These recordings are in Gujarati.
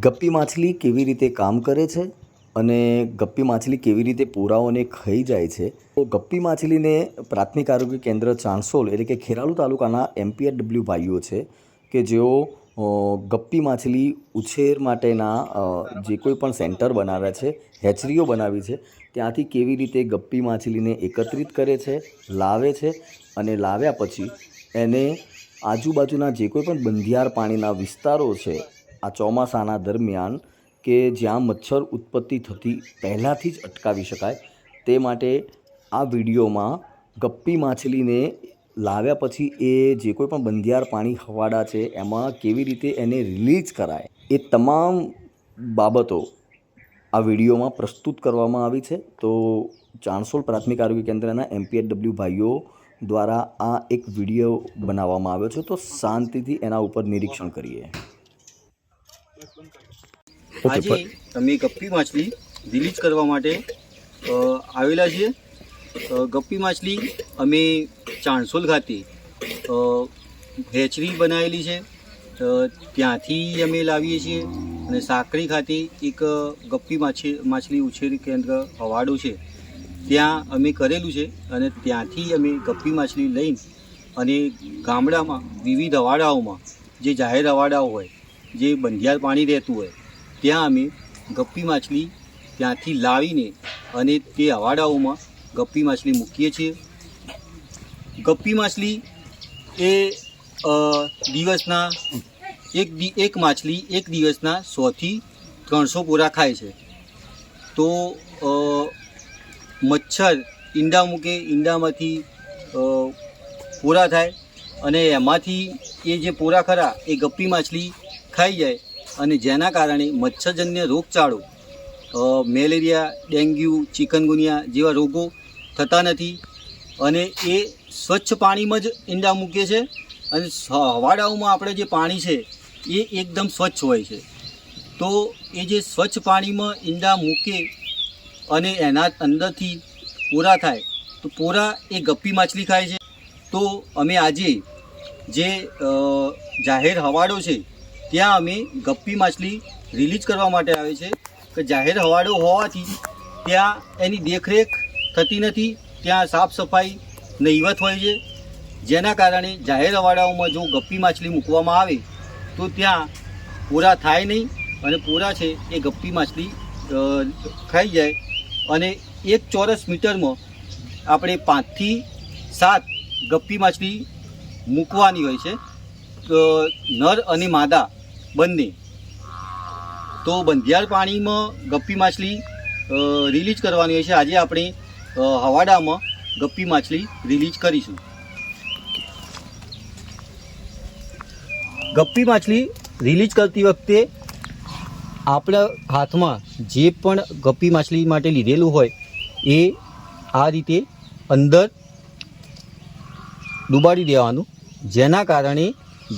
ગપ્પી માછલી કેવી રીતે કામ કરે છે અને ગપ્પી માછલી કેવી રીતે પૂરાઓને ખાઈ જાય છે. તો ગપ્પી માછલીને પ્રાથમિક આરોગ્ય કેન્દ્ર ચાણસોલ એટલે કે ખેરાલુ તાલુકાના MPHW ભાઈઓ છે કે જેઓ ગપ્પી માછલી ઉછેર માટેના જે કોઈ પણ સેન્ટર બનાવ્યા છે, હેચરીઓ બનાવી છે, ત્યાંથી કેવી રીતે ગપ્પી માછલીને એકત્રિત કરે છે, લાવે છે અને લાવ્યા પછી એને આજુબાજુના જે કોઈ પણ બંધિયાર પાણીના વિસ્તારો છે આ ચોમાસાના દરમિયાન કે જ્યાં મચ્છર ઉત્પત્તિ થતી પહેલાંથી જ અટકાવી શકાય તે માટે આ વિડીયોમાં ગપ્પી માછલીને લાવ્યા પછી એ જે કોઈ પણ બંધિયાર પાણી હવાડા છે એમાં કેવી રીતે એને રિલીઝ કરાય એ તમામ બાબતો આ વિડીયોમાં પ્રસ્તુત કરવામાં આવી છે. તો ચાણસોલ પ્રાથમિક આરોગ્ય કેન્દ્રના MPHW ભાઈઓ દ્વારા આ એક વિડીયો બનાવવામાં આવ્યો છે. તો શાંતિથી એના ઉપર નિરીક્ષણ કરીએ. આજે અમે ગપ્પી માછલી રિલીઝ કરવા માટે આવેલા છીએ. ગપ્પી માછલી અમે ચાણસોલ ખાતે હેચરી બનાવેલી છે, ત્યાંથી અમે લાવીએ છીએ. અને સાંકળી ખાતે એક ગપ્પી માછલી ઉછેર કેન્દ્ર હવાડો છે, ત્યાં અમે કરેલું છે. અને ત્યાંથી અમે ગપ્પી માછલી લઈને અને ગામડામાં વિવિધ હવાડાઓમાં જે જાહેર હવાડાઓ હોય, જે બંધિયાર પાણી રહેતું હોય, ત્યાં અમે ગપ્પી માછલી ત્યાંથી લાવીને અને તે હવાડાઓમાં ગપ્પી માછલી મૂકીએ છીએ. ગપ્પી માછલી એ દિવસના એક માછલી એક દિવસના 100 થી 300 પૂરા ખાય છે. તો મચ્છર ઈંડા મૂકે, ઈંડામાંથી પૂરા થાય અને એમાંથી એ જે પૂરા ખરા એ ગપ્પી માછલી ખાઈ જાય અને જેના કારણે મચ્છરજન્ય રોગચાળો, મેલેરિયા, ડેન્ગ્યુ, ચિકનગુનિયા જેવા રોગો થતા નથી. અને એ સ્વચ્છ પાણીમાં જ ઈંડા મૂકે છે અને હવાડાઓમાં આપણે જે પાણી છે એ એકદમ સ્વચ્છ હોય છે. તો એ જે સ્વચ્છ પાણીમાં ઈંડા મૂકે અને એના અંદરથી પૂરા થાય તો પૂરા એ ગપ્પી માછલી ખાય છે. તો અમે આજે જે જાહેર હવાડો છે ત્યાં અમે ગપ્પી માછલી રિલીઝ કરવા માટે આવે છે કે જાહેર હવાડો હોવાથી ત્યાં એની દેખરેખ થતી નથી, ત્યાં સાફ સફાઈ નહીવત હોય છે. જેના કારણે જાહેર હવાડાઓમાં જો ગપ્પી માછલી મૂકવામાં આવે તો ત્યાં પૂરા થાય નહીં અને પૂરા છે એ ગપ્પી માછલી ખાઈ જાય. અને 1 ચોરસ મીટરમાં આપણે 5 થી 7 ગપ્પી માછલી મૂકવાની હોય છે, નર અને માદા બંને. તો બંધિયાર પાણીમાં ગપ્પી માછલી રિલીઝ કરવાની હોય છે. આજે આપણે હવાડામાં ગપ્પી માછલી રિલીઝ કરીશું. ગપ્પી માછલી રિલીઝ કરતી વખતે આપણા હાથમાં જે પણ ગપ્પી માછલી માટે લીધેલું હોય એ આ રીતે અંદર ડુબાડી દેવાનું, જેના કારણે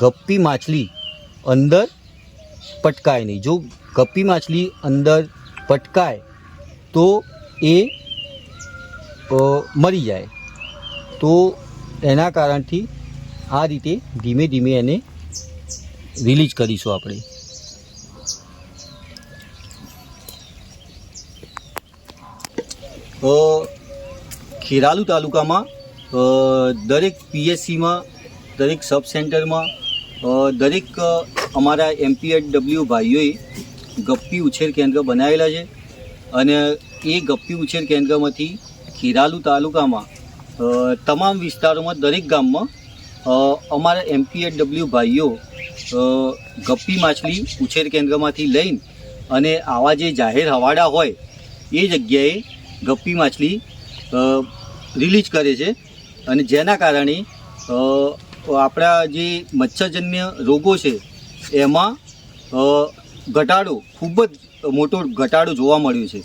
ગપ્પી માછલી અંદર પટકાય નહીં. જો ગપ્પી માછલી અંદર પટકાય તો એ મરી જાય. તો એના કારણથી આ રીતે ધીમે ધીમે એને રિલીઝ કરીશું આપણે. ખેરાલુ તાલુકામાં દરેક PSCમાં, દરેક સબ સેન્ટરમાં, દરેક અમારા MPHW ભાઈઓએ ગપ્પી ઉછેર કેન્દ્ર બનાવેલા છે. અને એ ગપ્પી ઉછેર કેન્દ્રમાંથી ખેરાલુ તાલુકામાં તમામ વિસ્તારોમાં દરેક ગામમાં અમારા MPHW ભાઈઓ ગપ્પી માછલી ઉછેર કેન્દ્રમાંથી લઈને અને આવા જે જાહેર હવાડા હોય એ જગ્યાએ ગપ્પી માછલી રિલીઝ કરે છે. અને જેના કારણે આપણા જે મચ્છરજન્ય રોગો છે એમાં ઘટાડો, ખૂબ જ મોટો ઘટાડો જોવા મળ્યો છે.